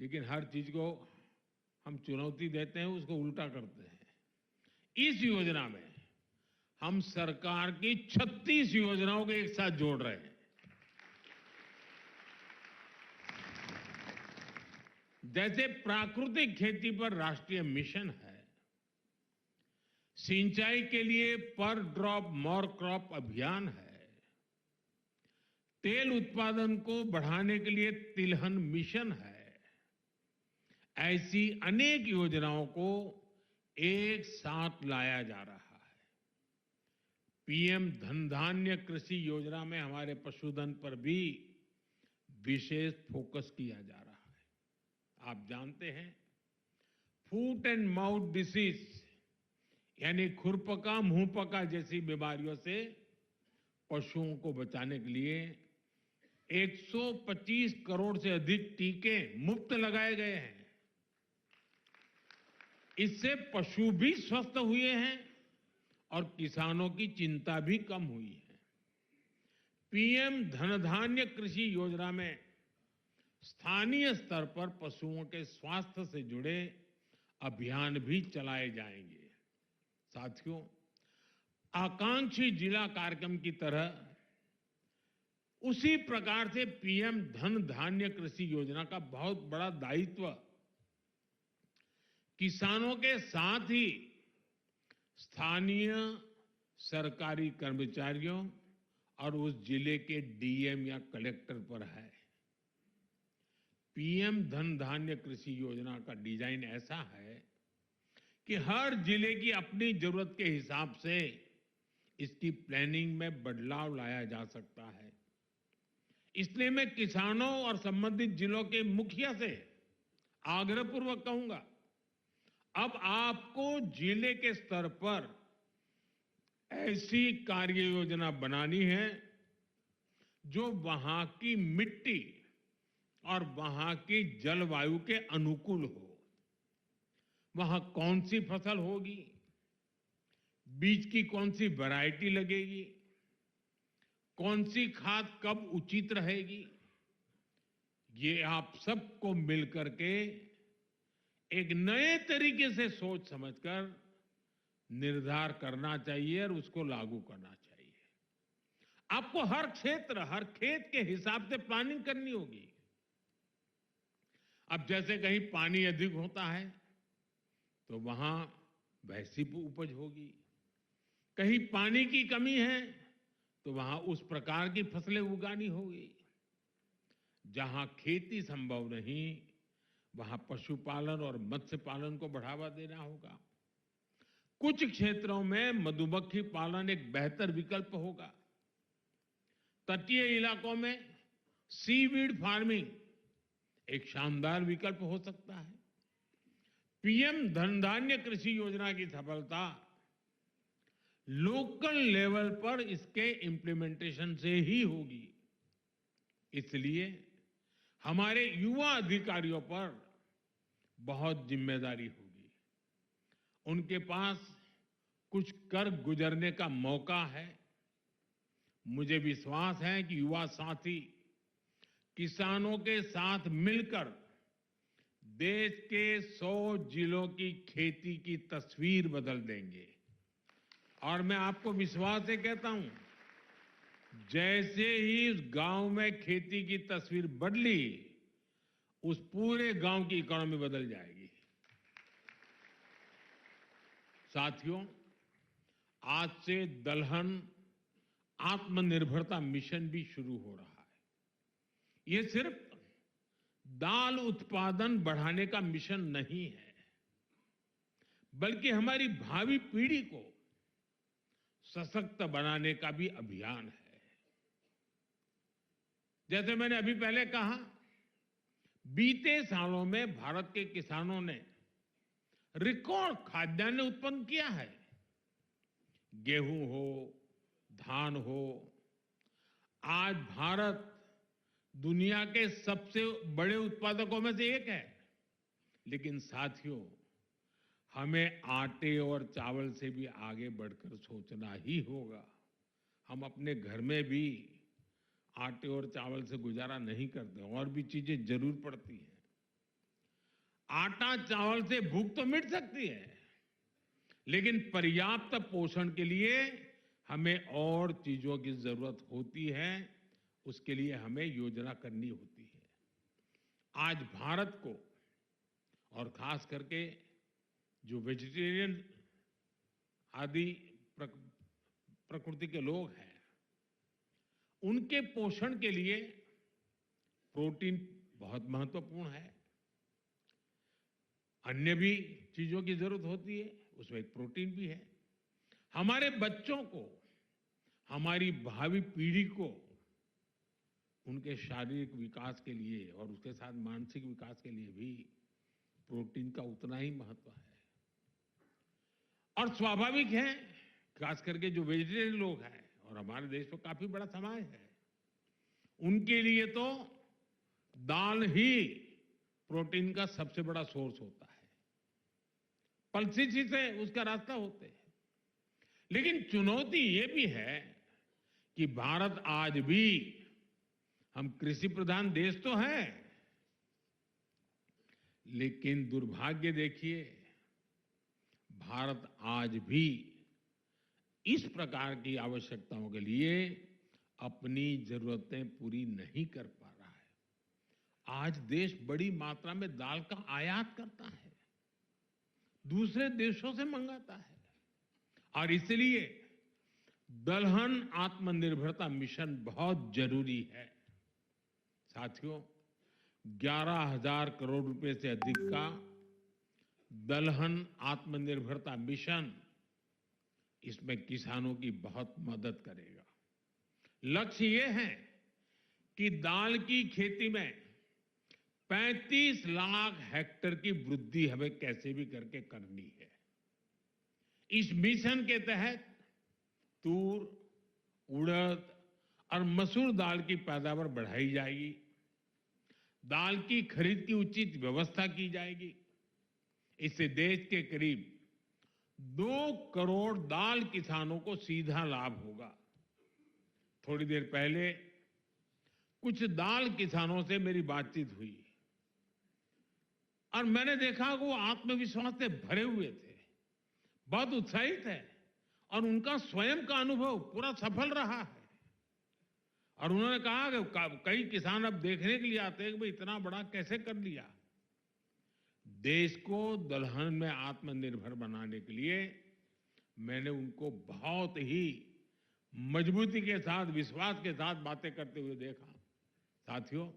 लेकिन हर चीज को हम चुनौती देते हैं, उसको उल्टा करते हैं। इस योजना में हम सरकार की 36 योजनाओं को एक साथ जोड़ रहे हैं। जैसे प्राकृतिक खेती पर राष्ट्रीय मिशन है, सिंचाई के लिए पर ड्रॉप मोर क्रॉप अभियान है, तेल उत्पादन को बढ़ाने के लिए तिलहन मिशन है, ऐसी अनेक योजनाओं को एक साथ लाया जा रहा है। पीएम धन धान्य कृषि योजना में हमारे पशुधन पर भी विशेष फोकस किया जा रहा है। आप जानते हैं, फूट एंड माउथ डिसीज यानी खुरपका मुंहपका जैसी बीमारियों से पशुओं को बचाने के लिए 125 करोड़ से अधिक टीके मुफ्त लगाए गए हैं। इससे पशु भी स्वस्थ हुए हैं और किसानों की चिंता भी कम हुई है। पीएम धन धान्य कृषि योजना में स्थानीय स्तर पर पशुओं के स्वास्थ्य से जुड़े अभियान भी चलाए जाएंगे। साथियों, आकांक्षी जिला कार्यक्रम की तरह उसी प्रकार से पीएम धन धान्य कृषि योजना का बहुत बड़ा दायित्व किसानों के साथ ही स्थानीय सरकारी कर्मचारियों और उस जिले के डीएम या कलेक्टर पर है। पीएम धन धान्य कृषि योजना का डिजाइन ऐसा है कि हर जिले की अपनी जरूरत के हिसाब से इसकी प्लानिंग में बदलाव लाया जा सकता है। इसलिए मैं किसानों और संबंधित जिलों के मुखिया से आग्रहपूर्वक कहूंगा, अब आपको जिले के स्तर पर ऐसी कार्य योजना बनानी है जो वहां की मिट्टी और वहां की जलवायु के अनुकूल हो। वहां कौन सी फसल होगी, बीज की कौन सी वैरायटी लगेगी, कौन सी खाद कब उचित रहेगी, ये आप सबको मिलकर के एक नए तरीके से सोच समझकर निर्धार करना चाहिए और उसको लागू करना चाहिए। आपको हर क्षेत्र, हर खेत के हिसाब से प्लानिंग करनी होगी। अब जैसे कहीं पानी अधिक होता है तो वहां वैसी उपज होगी, कहीं पानी की कमी है तो वहां उस प्रकार की फसलें उगानी होगी। जहां खेती संभव नहीं, वहां पशुपालन और मत्स्य पालन को बढ़ावा देना होगा। कुछ क्षेत्रों में मधुमक्खी पालन एक बेहतर विकल्प होगा। तटीय इलाकों में सीवीड फार्मिंग एक शानदार विकल्प हो सकता है। पीएम धन धान्य कृषि योजना की सफलता लोकल लेवल पर इसके इम्प्लीमेंटेशन से ही होगी। इसलिए हमारे युवा अधिकारियों पर बहुत जिम्मेदारी होगी। उनके पास कुछ कर गुजरने का मौका है। मुझे विश्वास है कि युवा साथी किसानों के साथ मिलकर देश के 100 जिलों की खेती की तस्वीर बदल देंगे। और मैं आपको विश्वास से कहता हूं, जैसे ही उस गांव में खेती की तस्वीर बदली, उस पूरे गांव की इकोनॉमी बदल जाएगी। साथियों, आज से दलहन आत्मनिर्भरता मिशन भी शुरू हो रहा है। ये सिर्फ दाल उत्पादन बढ़ाने का मिशन नहीं है, बल्कि हमारी भावी पीढ़ी को सशक्त बनाने का भी अभियान है। जैसे मैंने अभी पहले कहा, बीते सालों में भारत के किसानों ने रिकॉर्ड खाद्यान्न उत्पन्न किया है। गेहूं हो, धान हो, आज भारत दुनिया के सबसे बड़े उत्पादकों में से एक है। लेकिन साथियों, हमें आटे और चावल से भी आगे बढ़कर सोचना ही होगा। हम अपने घर में भी आटे और चावल से गुजारा नहीं करते, और भी चीजें जरूर पड़ती हैं। आटा चावल से भूख तो मिट सकती है, लेकिन पर्याप्त पोषण के लिए हमें और चीजों की जरूरत होती है। उसके लिए हमें योजना करनी होती है। आज भारत को, और खास करके जो वेजिटेरियन आदि प्रकृति के लोग हैं, उनके पोषण के लिए प्रोटीन बहुत महत्वपूर्ण है। अन्य भी चीजों की जरूरत होती है, उसमें एक प्रोटीन भी है। हमारे बच्चों को, हमारी भावी पीढ़ी को उनके शारीरिक विकास के लिए और उसके साथ मानसिक विकास के लिए भी प्रोटीन का उतना ही महत्व है। और स्वाभाविक है, खास करके जो वेजिटेरियन लोग हैं, और हमारे देश में काफी बड़ा समाज है, उनके लिए तो दाल ही प्रोटीन का सबसे बड़ा सोर्स होता है। पल्सेस ही से उसका रास्ता होते हैं। लेकिन चुनौती ये भी है कि भारत आज भी, हम कृषि प्रधान देश तो है, लेकिन दुर्भाग्य देखिए, भारत आज भी इस प्रकार की आवश्यकताओं के लिए अपनी जरूरतें पूरी नहीं कर पा रहा है। आज देश बड़ी मात्रा में दाल का आयात करता है, दूसरे देशों से मंगाता है, और इसलिए दलहन आत्मनिर्भरता मिशन बहुत जरूरी है। साथियों, 11,000 करोड़ रुपए से अधिक का दलहन आत्मनिर्भरता मिशन, इसमें किसानों की बहुत मदद करेगा। लक्ष्य ये है कि दाल की खेती में 35 लाख हेक्टेयर की वृद्धि हमें कैसे भी करके करनी है। इस मिशन के तहत तूर, उड़द और मसूर दाल की पैदावार बढ़ाई जाएगी। दाल की खरीद की उचित व्यवस्था की जाएगी। इससे देश के करीब 2 करोड़ दाल किसानों को सीधा लाभ होगा। थोड़ी देर पहले कुछ दाल किसानों से मेरी बातचीत हुई और मैंने देखा कि वो आत्मविश्वास से भरे हुए थे, बहुत उत्साहित है, और उनका स्वयं का अनुभव पूरा सफल रहा है। और उन्होंने कहा कि कई किसान अब देखने के लिए आते हैं कि भाई इतना बड़ा कैसे कर लिया। देश को दलहन में आत्मनिर्भर बनाने के लिए मैंने उनको बहुत ही मजबूती के साथ, विश्वास के साथ बातें करते हुए देखा। साथियों,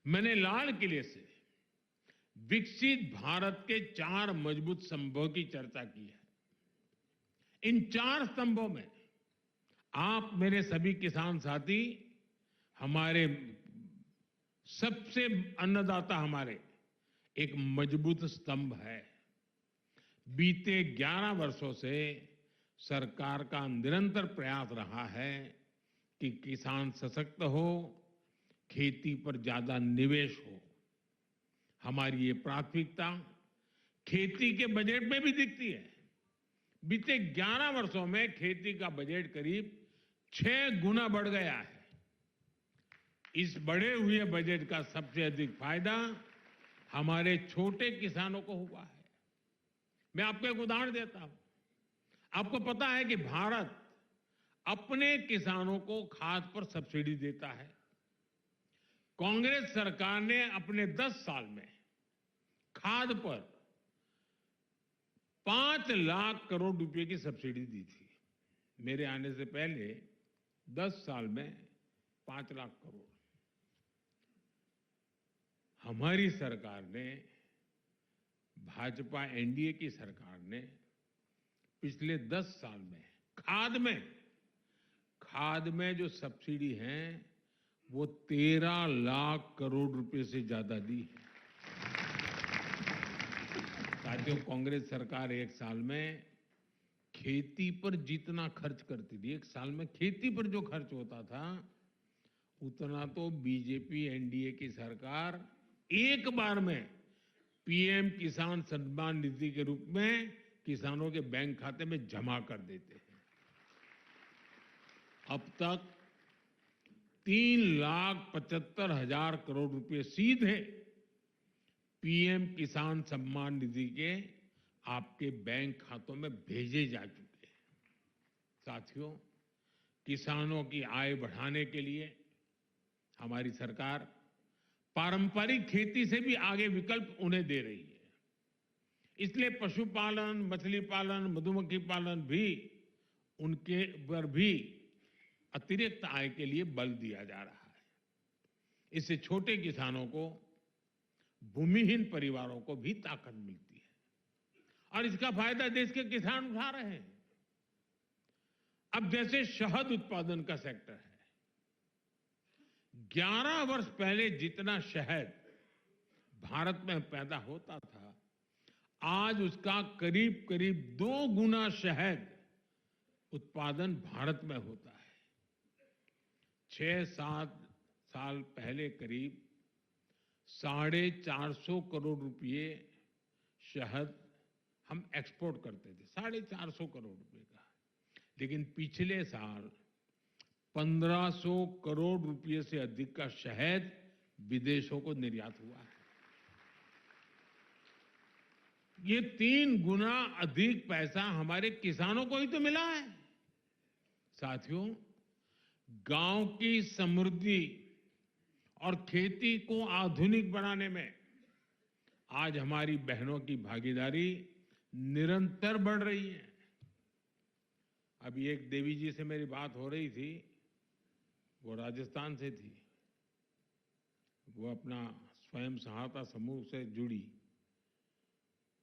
मैंने लाल किले से विकसित भारत के 4 मजबूत स्तंभों की चर्चा की है। इन 4 स्तंभों में आप, मेरे सभी किसान साथी, हमारे सबसे अन्नदाता, हमारे एक मजबूत स्तंभ है। बीते 11 वर्षों से सरकार का निरंतर प्रयास रहा है कि किसान सशक्त हो, खेती पर ज्यादा निवेश हो। हमारी ये प्राथमिकता खेती के बजट में भी दिखती है। बीते 11 वर्षों में खेती का बजट करीब 6 गुना बढ़ गया है। इस बढ़े हुए बजट का सबसे अधिक फायदा हमारे छोटे किसानों को हुआ है। मैं आपको एक उदाहरण देता हूं। आपको पता है कि भारत अपने किसानों को खाद पर सब्सिडी देता है। कांग्रेस सरकार ने अपने 10 साल में खाद पर 5 लाख करोड़ रुपए की सब्सिडी दी थी। मेरे आने से पहले 10 साल में 5 लाख करोड़। हमारी सरकार ने, भाजपा एनडीए की सरकार ने पिछले 10 साल में खाद में जो सब्सिडी है वो 13 लाख करोड़ रुपए से ज्यादा दी है। साथियों, कांग्रेस सरकार एक साल में खेती पर जितना खर्च करती थी, एक साल में खेती पर जो खर्च होता था, उतना तो बीजेपी एनडीए की सरकार एक बार में पीएम किसान सम्मान निधि के रूप में किसानों के बैंक खाते में जमा कर देते हैं। अब तक 3,75,000 करोड़ रुपए सीधे पीएम किसान सम्मान निधि के आपके बैंक खातों में भेजे जा चुके हैं। साथियों, किसानों की आय बढ़ाने के लिए हमारी सरकार पारंपरिक खेती से भी आगे विकल्प उन्हें दे रही है। इसलिए पशुपालन, मछली पालन, मधुमक्खी पालन भी उनके पर भी अतिरिक्त आय के लिए बल दिया जा रहा है। इससे छोटे किसानों को, भूमिहीन परिवारों को भी ताकत मिलती है और इसका फायदा देश के किसान उठा रहे हैं। अब जैसे शहद उत्पादन का सेक्टर है, 11 वर्ष पहले जितना शहद भारत में पैदा होता था, आज उसका करीब करीब 2 गुना शहद उत्पादन भारत में होता है। 6-7 साल पहले करीब 450 करोड़ रुपए शहद हम एक्सपोर्ट करते थे, 450 करोड़ रुपए का। लेकिन पिछले साल 1500 करोड़ रुपए से अधिक का शहद विदेशों को निर्यात हुआ है। ये 3 गुना अधिक पैसा हमारे किसानों को ही तो मिला है। साथियों, गांव की समृद्धि और खेती को आधुनिक बनाने में आज हमारी बहनों की भागीदारी निरंतर बढ़ रही है। अभी एक देवी जी से मेरी बात हो रही थी, वो राजस्थान से थी। वो अपना स्वयं सहायता समूह से जुड़ी।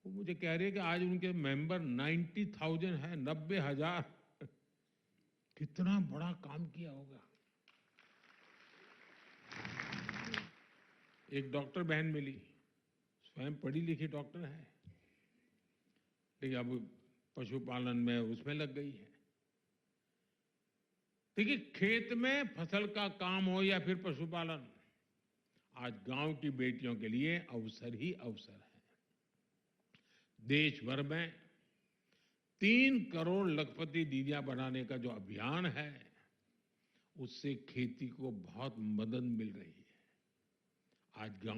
वो मुझे कह रही है कि आज उनके मेंबर 90,000 है, 90,000। कितना बड़ा काम किया होगा। एक डॉक्टर बहन मिली, स्वयं पढ़ी लिखी डॉक्टर है, लेकिन अब पशुपालन में उसमें लग गई है। देखिए, खेत में फसल का काम हो या फिर पशुपालन, आज गांव की बेटियों के लिए अवसर ही अवसर है। देश भर में 3 करोड़ लखपति दीदियां बनाने का जो अभियान है, उससे खेती को बहुत मदद मिल रही है। आज गांव